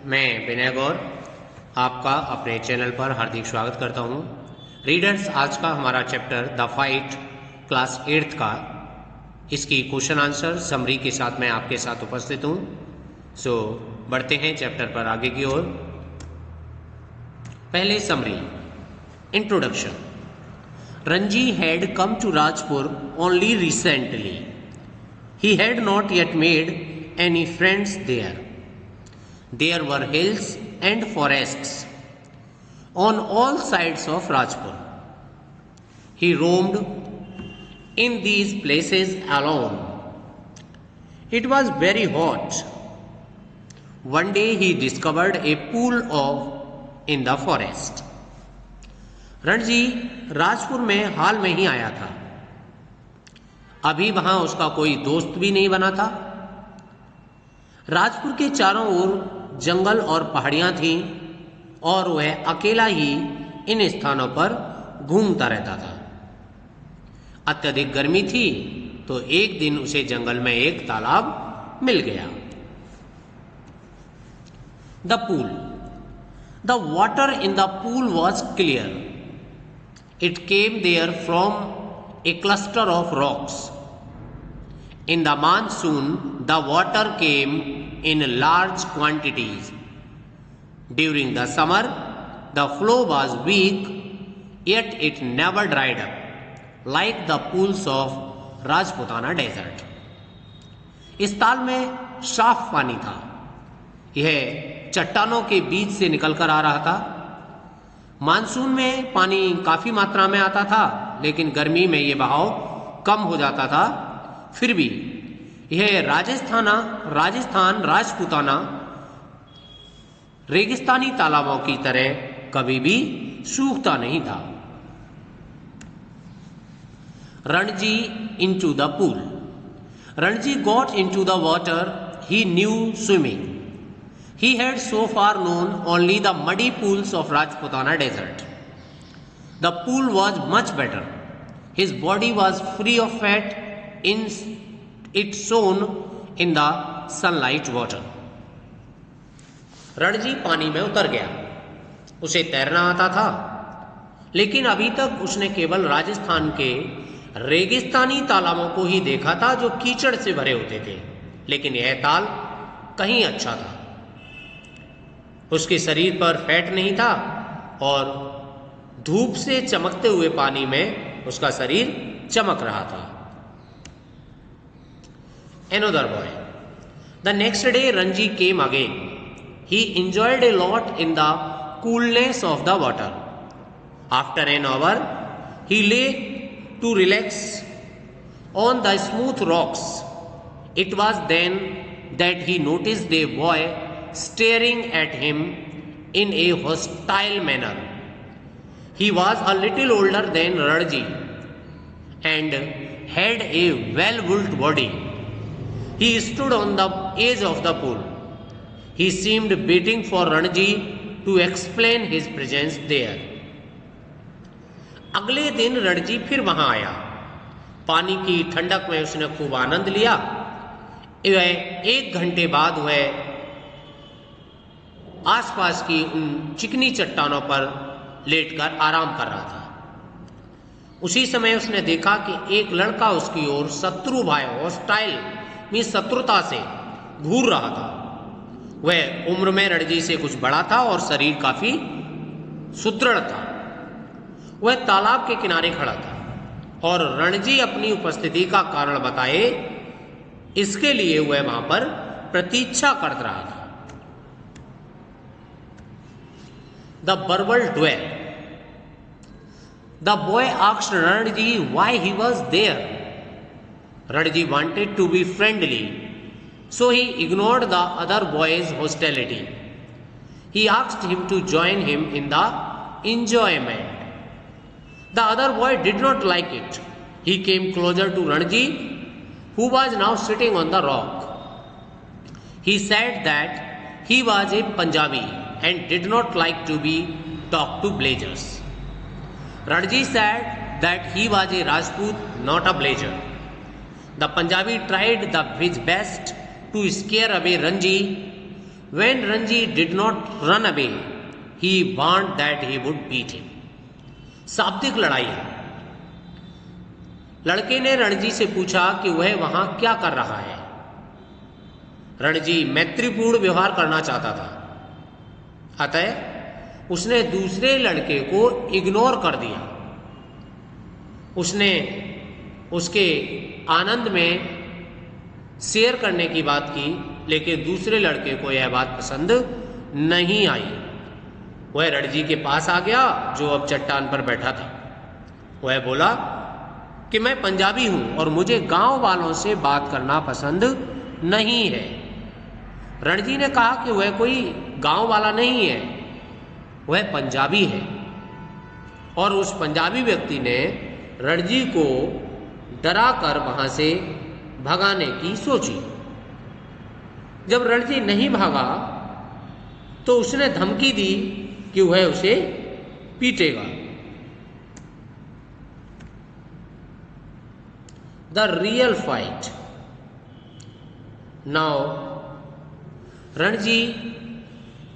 मैं विनय गौर आपका अपने चैनल पर हार्दिक स्वागत करता हूं। रीडर्स, आज का हमारा chapter the fight class 8th का, इसकी क्वेश्चन आंसर समरी के साथ मैं आपके साथ उपस्थित हूं। सो बढ़ते हैं चैप्टर पर आगे की ओर। पहले summary. Introduction. Ranji had come to Rajpur only recently. He had not yet made any friends there. There were hills and forests on all sides of Rajpur. He roamed in these places alone. It was very hot. One day he discovered a pool in the forest. Ranji Rajpur में हाल में ही आया था। अभी वहां उसका कोई दोस्त भी नहीं बना था। राजपुर के चारों ओर जंगल और पहाड़ियां थीं और वह अकेला ही इन स्थानों पर घूमता रहता था। अत्यधिक गर्मी थी तो एक दिन उसे जंगल में एक तालाब मिल गया। The pool. The water in the pool was clear. It came there from a cluster of rocks. In the monsoon, the water came in large quantities. During the summer, the flow was weak, yet it never dried up, like the pools of Rajputana desert. इस ताल में साफ पानी था। यह चट्टानों के बीच से निकलकर आ रहा था। मानसून में पानी काफी मात्रा में आता था, लेकिन गर्मी में यह बहाव कम हो जाता था। फिर भी यह राजस्थान राजपूताना रेगिस्तानी तालाबों की तरह कभी भी सूखता नहीं था। Ranji into the pool. Ranji got into the water. He new swimming. He had so far known only the muddy pools of Rajputana desert. The pool was much better. His body was free of fat. It shone in the sunlight water. Ranji पानी में उतर गया। उसे तैरना आता था, लेकिन अभी तक उसने केवल राजस्थान के रेगिस्तानी तालाबों को ही देखा था जो कीचड़ से भरे होते थे, लेकिन यह ताल कहीं अच्छा था। उसके शरीर पर फैट नहीं था और धूप से चमकते हुए पानी में उसका शरीर चमक रहा था। Another boy. The next day Ranji came again. He enjoyed a lot in the coolness of the water. After an hour, he lay to relax on the smooth rocks. It was then that he noticed a boy staring at him in a hostile manner. He was a little older than Ranji and had a well-built body. He stood on the edge of the pool. He seemed waiting for Ranji to explain his presence there. अगले दिन रणजी फिर वहां आया। पानी की ठंडक में उसने खूब आनंद लिया। वह 1 घंटे बाद वह आसपास की उन चिकनी चट्टानों पर लेटकर आराम कर रहा था। उसी समय उसने देखा कि एक लड़का उसकी ओर शत्रु भाव, हॉस्टाइल में शत्रुता से घूर रहा था। वह उम्र में रणजी से कुछ बड़ा था और शरीर काफी सुदृढ़ था। वह तालाब के किनारे खड़ा था और रणजी अपनी उपस्थिति का कारण बताए इसके लिए वह वहां पर प्रतीक्षा कर रहा था। The Burble Dwell. The boy asked Ranji why he was there. Ranji wanted to be friendly, so he ignored the other boy's hostility. He asked him to join him in the enjoyment. The other boy did not like it. He came closer to Ranji, who was now sitting on the rock. He said that he was a Punjabi and did not like to be talked to blazers. Ranji said that he was a Rajput, not a blazer. The Punjabi tried his best to scare away Ranji, When Ranji did not run away, he warned that he would beat him. शाब्दिक लड़ाई है। लड़के ने रणजी से पूछा कि वह वहां क्या कर रहा है। रणजी मैत्रीपूर्ण व्यवहार करना चाहता था, अतः उसने दूसरे लड़के को इग्नोर कर दिया। उसने उसके आनंद में शेयर करने की बात की, लेकिन दूसरे लड़के को यह बात पसंद नहीं आई। वह रणजी के पास आ गया जो अब चट्टान पर बैठा था। वह बोला कि मैं पंजाबी हूं और मुझे गांव वालों से बात करना पसंद नहीं है। रणजी ने कहा कि वह कोई गांव वाला नहीं है, वह पंजाबी है। और उस पंजाबी व्यक्ति ने रणजी को डरा कर वहां से भगाने की सोची। जब रणजी नहीं भागा तो उसने धमकी दी कि वह उसे पीटेगा। The real fight. Now Ranji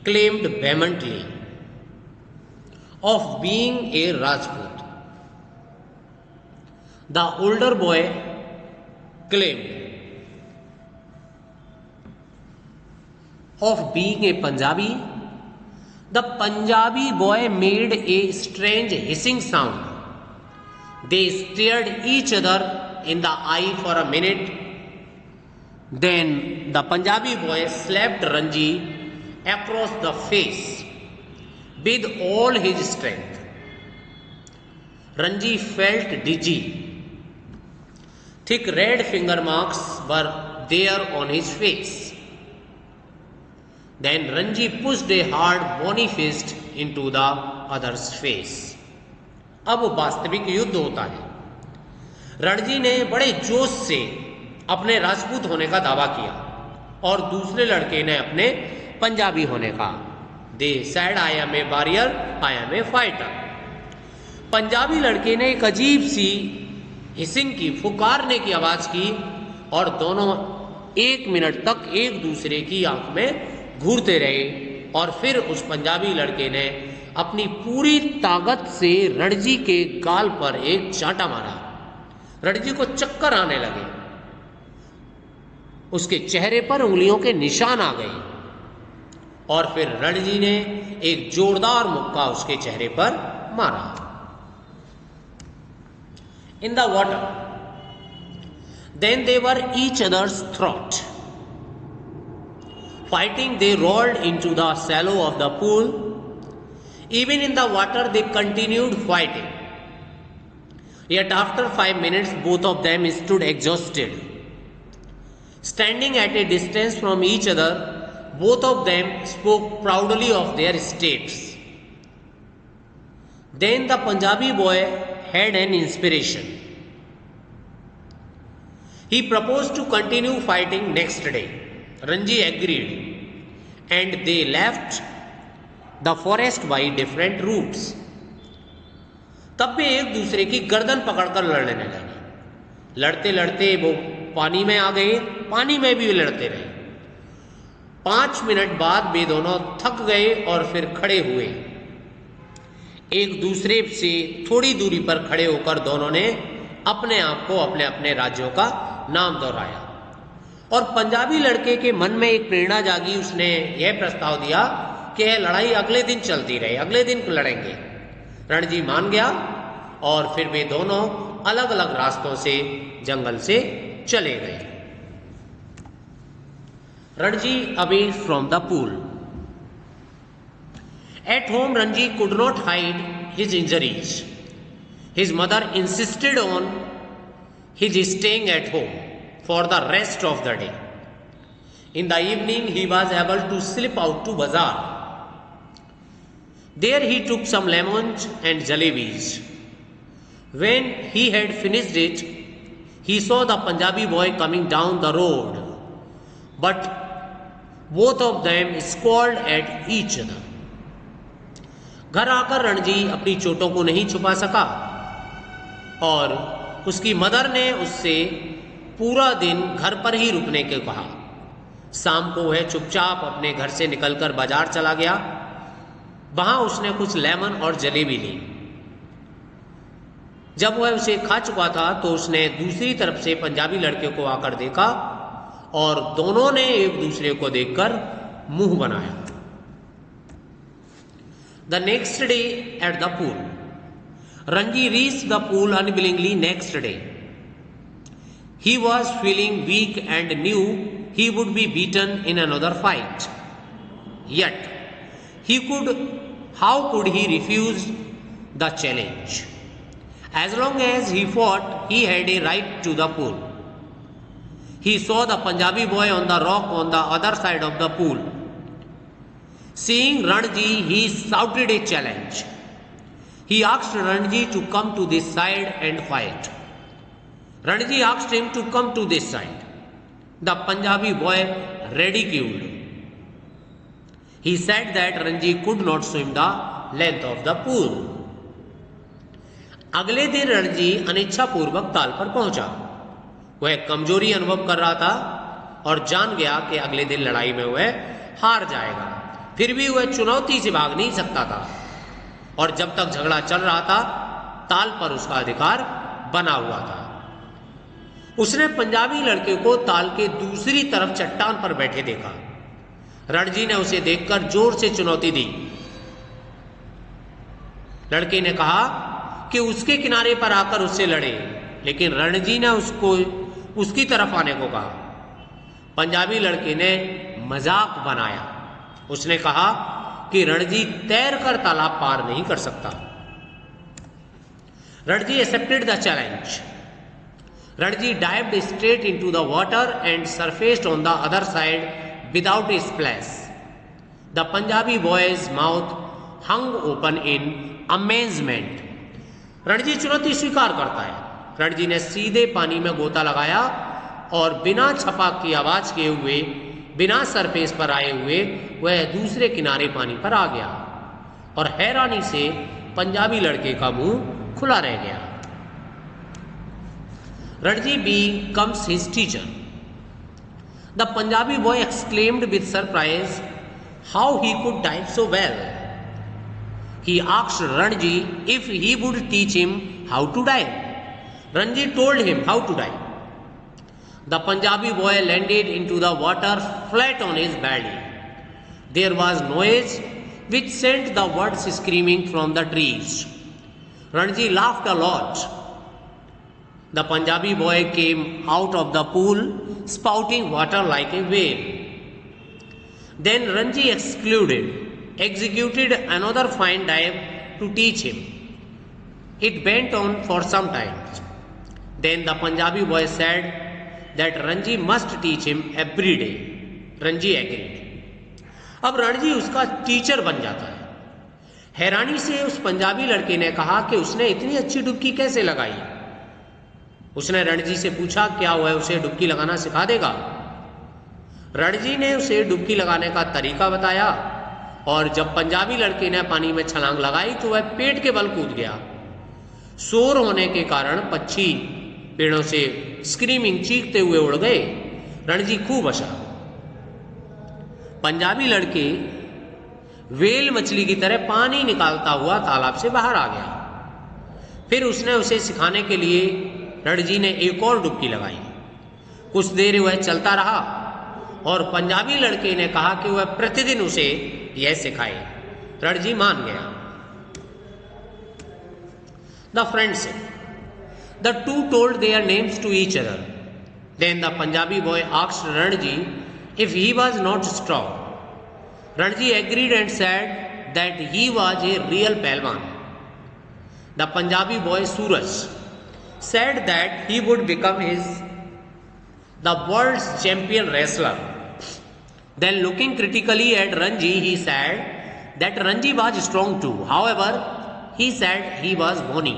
claimed vehemently of being a Rajput. The older boy claimed of being a Punjabi. The Punjabi boy made a strange hissing sound. They stared each other in the eye for a minute. Then the Punjabi boy slapped Ranji across the face with all his strength. Ranji felt dizzy. Thick red finger marks were there on his face. Then Ranji pushed a hard bony fist into the other's face. अब वास्तविक युद्ध होता है। रणजी ने बड़े जोश से अपने राजपूत होने का दावा किया और दूसरे लड़के ने अपने पंजाबी होने का। They said, I am a warrior, I am a fighter. Punjabi लड़के ने एक अजीब सी हिसिंग की, फुकारने की आवाज की और दोनों 1 मिनट तक एक दूसरे की आंख में घूरते रहे। और फिर उस पंजाबी लड़के ने अपनी पूरी ताकत से रणजी के गाल पर एक चांटा मारा। रणजी को चक्कर आने लगे, उसके चेहरे पर उंगलियों के निशान आ गए और फिर रणजी ने एक जोरदार मुक्का उसके चेहरे पर मारा। In the water, then they were each other's throat. Fighting, they rolled into the shallow of the pool. Even in the water, they continued fighting. Yet after 5 minutes, both of them stood exhausted. Standing at a distance from each other, both of them spoke proudly of their states. Then the Punjabi boy had an inspiration. He proposed to continue fighting next day. Ranji agreed, and they left the forest by different routes. तब वे एक दूसरे की गर्दन पकड़कर लड़ने लगे। लड़ते लड़ते वो पानी में आ गए, पानी में भी लड़ते रहे। 5 मिनट बाद वे दोनों थक गए और फिर खड़े हुए। एक दूसरे से थोड़ी दूरी पर खड़े होकर दोनों ने अपने आप को अपने अपने राज्यों का नाम दोहराया। और पंजाबी लड़के के मन में एक प्रेरणा जागी। उसने यह प्रस्ताव दिया कि यह लड़ाई अगले दिन चलती रहे, अगले दिन लड़ेंगे। रणजी मान गया और फिर वे दोनों अलग अलग रास्तों से जंगल से चले गए। Ranji away from the pool. At home Ranji could not hide his injuries. His mother insisted on his staying at home for the rest of the day. In the evening, he was able to slip out to bazaar. There he took some lemons and jalebis. When he had finished it, he saw the Punjabi boy coming down the road. But both of them squalled at each other. घर आकर रणजी अपनी चोटों को नहीं छुपा सका और उसकी मदर ने उससे पूरा दिन घर पर ही रुकने को कहा। शाम को वह चुपचाप अपने घर से निकलकर बाजार चला गया। वहां उसने कुछ लेमन और जलेबी ली। जब वह उसे खा चुका था तो उसने दूसरी तरफ से पंजाबी लड़के को आकर देखा और दोनों ने एक दूसरे को देखकर मुंह बनाया। The next day at the pool, Ranji reached the pool unwillingly next day. He was feeling weak and knew he would be beaten in another fight. Yet, how could he refuse the challenge? As long as he fought, he had a right to the pool. He saw the Punjabi boy on the rock on the other side of the pool. Seeing Ranji, he shouted a challenge. He asked Ranji to come to this side and fight. Ranji asked him to come to this side. The Punjabi boy ridiculed. He said that Ranji could not swim the length of the pool. अगले दिन रणजी अनिच्छापूर्वक ताल पर पहुंचा। वह कमजोरी अनुभव कर रहा था और जान गया कि अगले दिन लड़ाई में वह हार जाएगा। फिर भी वह चुनौती से भाग नहीं सकता था और जब तक झगड़ा चल रहा था ताल पर उसका अधिकार बना हुआ था। उसने पंजाबी लड़के को ताल के दूसरी तरफ चट्टान पर बैठे देखा। रणजी ने उसे देखकर जोर से चुनौती दी। लड़के ने कहा कि उसके किनारे पर आकर उससे लड़े, लेकिन रणजी ने उसको उसकी तरफ आने को कहा। पंजाबी लड़के ने मजाक बनाया। उसने कहा कि रणजी तैरकर तालाब पार नहीं कर सकता। Ranji accepted the challenge. Ranji dived straight into the water and surfaced on the other side without a splash. The Punjabi boy's mouth hung open in amazement. Ranji चुनौती स्वीकार करता है। रणजी ने सीधे पानी में गोता लगाया और बिना छपाक की आवाज किए हुए, बिना सरफेस पर आए हुए वह दूसरे किनारे पानी पर आ गया और हैरानी से पंजाबी लड़के का मुंह खुला रह गया। Ranji becomes his teacher. The Punjabi boy exclaimed with surprise how he could dive so well. He asked Ranji if he would teach him how to dive. Ranji told him how to dive. The Punjabi boy landed into the water flat on his belly. There was noise which sent the birds screaming from the trees. Ranji laughed a lot. The Punjabi boy came out of the pool spouting water like a whale. Then Ranji executed another fine dive to teach him. It went on for some time. Then the Punjabi boy said that Ranji must teach him every day. Ranji agreed. अब रणजी उसका teacher बन जाता है। हैरानी से उस पंजाबी लड़के ने कहा कि उसने इतनी अच्छी डुबकी कैसे लगाई। उसने रणजी से पूछा क्या वह उसे डुबकी लगाना सिखा देगा। रणजी ने उसे डुबकी लगाने का तरीका बताया और जब पंजाबी लड़के ने पानी में छलांग लगाई तो वह पेट के बल कूद गया। शोर होने के कारण पक्षी पेड़ों से स्क्रीमिंग चीखते हुए उड़ गए। रणजी खूब हंसा। पंजाबी लड़के वेल मछली की तरह पानी निकालता हुआ तालाब से बाहर आ गया। फिर उसने उसे सिखाने के लिए रणजी ने एक और डुबकी लगाई। कुछ देर वह चलता रहा और पंजाबी लड़के ने कहा कि वह प्रतिदिन उसे यह सिखाए। रणजी मान गया। The friendship. The two told their names to each other. Then the Punjabi boy asked Ranji if he was not strong. Ranji agreed and said that he was a real Pehlwan. The Punjabi boy Suraj said that he would become the world's champion wrestler. Then looking critically at Ranji, he said that Ranji was strong too. However, he said he was bony.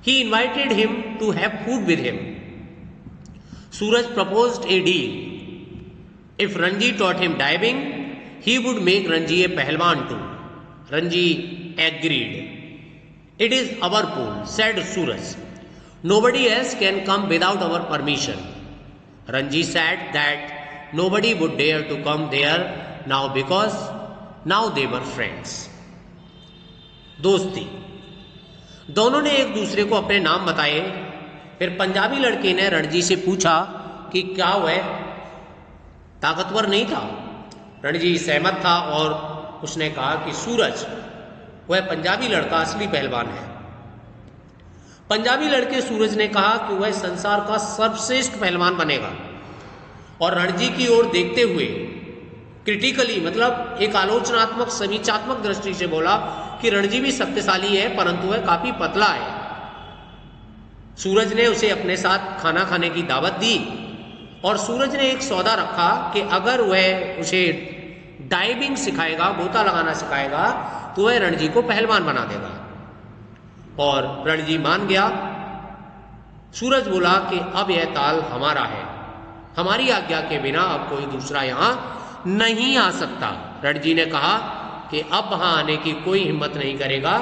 He invited him to have food with him. Suraj proposed a deal. If Ranji taught him diving, he would make Ranji a Pehlwan too. Ranji agreed. It is our pool, said Suraj. Nobody else can come without our permission. Ranji said that nobody would dare to come there now because now they were friends. दोस्ती, दोनों ने एक दूसरे को अपने नाम बताए। फिर पंजाबी लड़के ने रणजी से पूछा कि क्या वह ताकतवर नहीं था। रणजी सहमत था और उसने कहा कि सूरज, वह पंजाबी लड़का असली पहलवान है। पंजाबी लड़के सूरज ने कहा कि वह संसार का सर्वश्रेष्ठ पहलवान बनेगा और रणजी की ओर देखते हुए क्रिटिकली, मतलब एक आलोचनात्मक समीक्षात्मक दृष्टि से बोला कि रणजी भी शक्तिशाली है परंतु वह काफी पतला है। सूरज ने उसे अपने साथ खाना खाने की दावत दी और सूरज ने एक सौदा रखा कि अगर वह उसे डाइविंग सिखाएगा, गोता लगाना सिखाएगा, तो वह रणजी को पहलवान बना देगा। और रणजी मान गया। सूरज बोला कि अब यह ताल हमारा है, हमारी आज्ञा के बिना अब कोई दूसरा यहां नहीं आ सकता। रणजी ने कहा कि अब वहां आने की कोई हिम्मत नहीं करेगा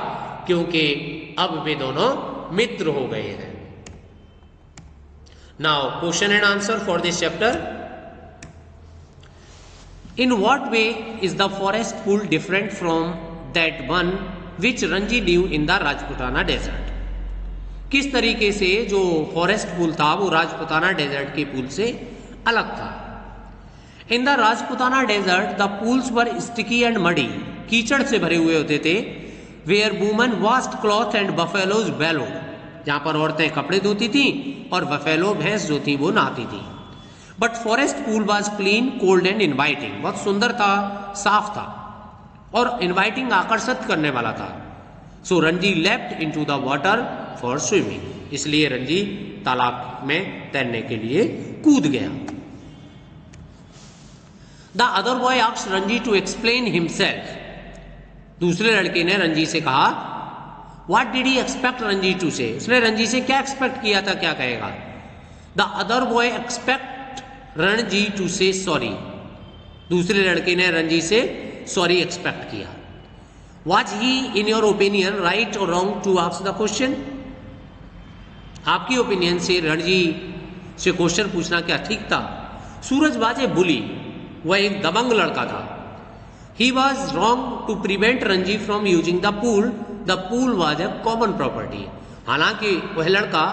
क्योंकि अब वे दोनों मित्र हो गए हैं। Now question and answer for this chapter. In what way is the forest pool different from that one which Ranji knew in the Rajputana desert? किस तरीके से जो फॉरेस्ट पूल था वो राजपुताना डेजर्ट के पूल से अलग था? In the Rajputana desert the pools were sticky and muddy, कीचड़ से भरे हुए होते थे। Where woman washed cloth and buffaloes wallow, जहां पर औरतें कपड़े धोती थी और बफेलो भैंस जो थी वो नहाती थी। But forest pool was clean, cold and inviting, बहुत सुंदर था, साफ था और इन्वाइटिंग, आकर्षित करने वाला था। So Ranji left into the water for swimming, इसलिए रणजी तालाब में तैरने के लिए कूद गया। The other boy asked Ranji to explain himself, दूसरे लड़के ने रणजी से कहा what did he expect Ranji to say, उसने रणजी से क्या एक्सपेक्ट किया था, क्या कहेगा? The other boy expect Ranji to say sorry, दूसरे लड़के ने रणजी से सॉरी एक्सपेक्ट किया। Was he in your opinion right और wrong to ask the question? आपकी ओपिनियन से रणजी से क्वेश्चन पूछना क्या ठीक था? सूरज वाज ए बुली, वह एक दबंग लड़का था। He was wrong to prevent Ranji from using the pool was a common property, हालांकि वह लड़का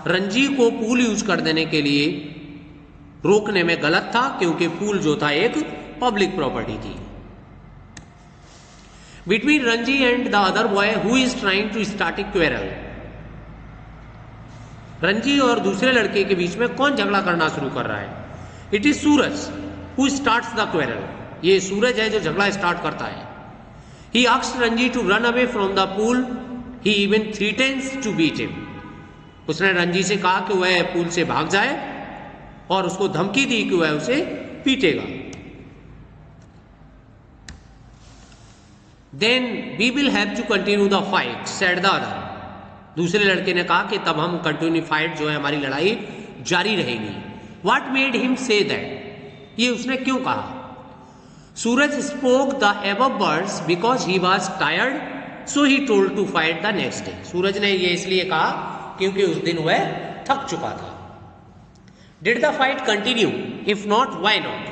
रणजी को पूल यूज कर देने के लिए रोकने में गलत था क्योंकि पूल जो था एक पब्लिक प्रॉपर्टी थी। Between Ranji and the other boy who is trying to start a quarrel, Ranji और दूसरे लड़के के बीच में कौन झगड़ा करना शुरू कर रहा है? It is Suraj who starts the quarrel, ये सूरज है जो झगड़ा स्टार्ट करता है। He asked Ranji to run away from the pool, he even threatens to beat him, उसने रणजी से कहा कि वह पूल से भाग जाए और उसको धमकी दी कि वह उसे पीटेगा। Then we will have to continue the fight said the other, दूसरे लड़के ने कहा कि तब हम कंटिन्यू फाइट जो है हमारी लड़ाई जारी रहेगी। What made him say that, ये उसने क्यों कहा? Suraj spoke the above words because he was tired so he told to fight the next day, Suraj ने ये इसलिए कहा क्योंकि उस दिन वह थक चुका था। Did the fight continue? If not why not?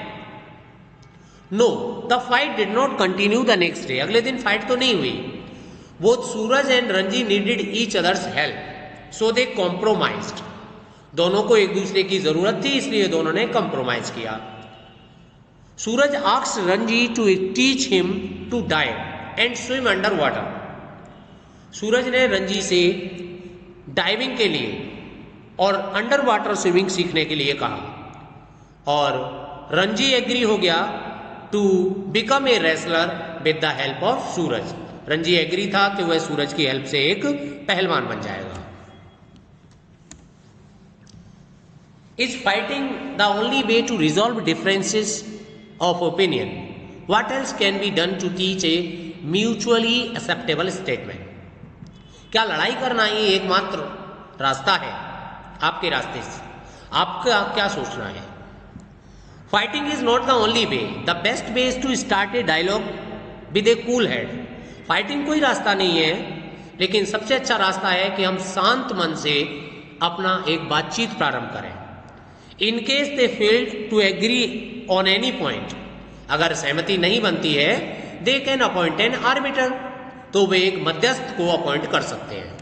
No, the fight did not continue the next day, अगले दिन फाइट तो नहीं हुई। Both Suraj and Ranji needed each other's help so they compromised, दोनों को एक दूसरे की जरूरत थी इसलिए दोनों ने कंप्रोमाइज किया। Suraj asked Ranji to teach him to dive and swim under water, Suraj ने रणजी से डाइविंग के लिए और अंडर वाटर स्विमिंग सीखने के लिए कहा और रणजी एग्री हो गया to become a wrestler with the help of Suraj, Ranji agree था कि वह सूरज की हेल्प से एक पहलवान बन जाएगा। Is fighting the only way to resolve differences of opinion? What else can be done to teach a mutually acceptable statement? क्या लड़ाई करना ही एकमात्र रास्ता है आपके रास्ते से? आपका क्या सोचना है? Fighting is not the only way. The best way is to start a dialogue with a cool head. Fighting कोई रास्ता नहीं है, लेकिन सबसे अच्छा रास्ता है कि हम शांत मन से अपना एक बातचीत प्रारंभ करें। In case they failed to agree on any point, अगर सहमति नहीं बनती है, they can appoint an arbiter, तो वे एक मध्यस्थ को अपॉइंट कर सकते हैं।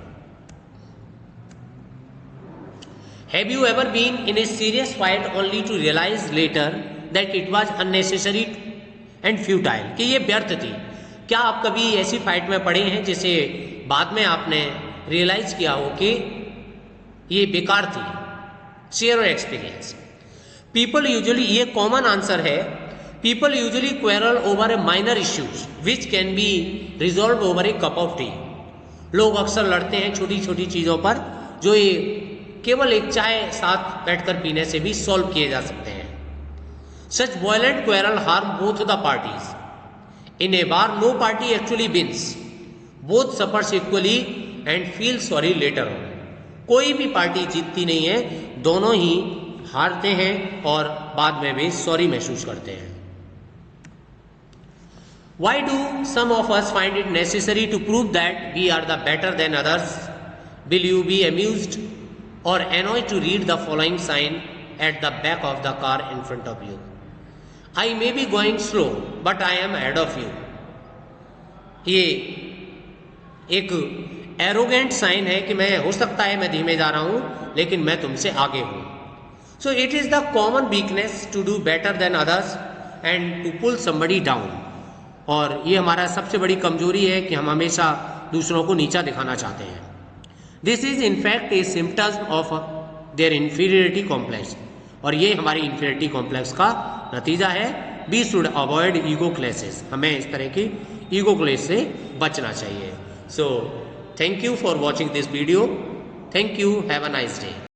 Have you ever been in a serious fight only to realise later that it was unnecessary and futile, कि ये व्यर्थ थी। क्या आप कभी ऐसी फाइट में पड़े हैं जिसे बाद में आपने रियलाइज किया हो कि ये बेकार थी? Share your experience. People usually, ये कॉमन आंसर है, people usually quarrel over A minor issues which can be resolve over A cup of T. लोग अक्सर लड़ते हैं छोटी छोटी चीज़ों पर, जो ये केवल एक चाय साथ बैठकर पीने से भी सॉल्व किए जा सकते हैं। Such violent quarrel harm both the parties. In a war, no party actually wins. Both suffers equally and feel sorry later on. कोई भी पार्टी जीतती नहीं है, दोनों ही हारते हैं और बाद में भी सॉरी महसूस करते हैं। Why do some of us find it necessary to prove that we are the better than others? Will you be amused or annoyed to read the following sign at the back of the car in front of you? I may be going slow, but I am ahead of you. ये एक arrogant sign है कि मैं, हो सकता है मैं धीमे जा रहा हूं, लेकिन मैं तुमसे आगे हूं। So it is the common weakness to do better than others and to pull somebody down. और ये हमारा सबसे बड़ी कमजोरी है कि हम हमेशा दूसरों को नीचा दिखाना चाहते हैं। This is in fact A symptom of their inferiority complex, और ये हमारी इंफीरियरिटी कॉम्प्लेक्स का नतीजा है। वी शुड अवॉइड ईगो क्लेसेस, हमें इस तरह की ईगो क्लेस से बचना चाहिए। So thank you for watching this video. Thank you, have a nice day.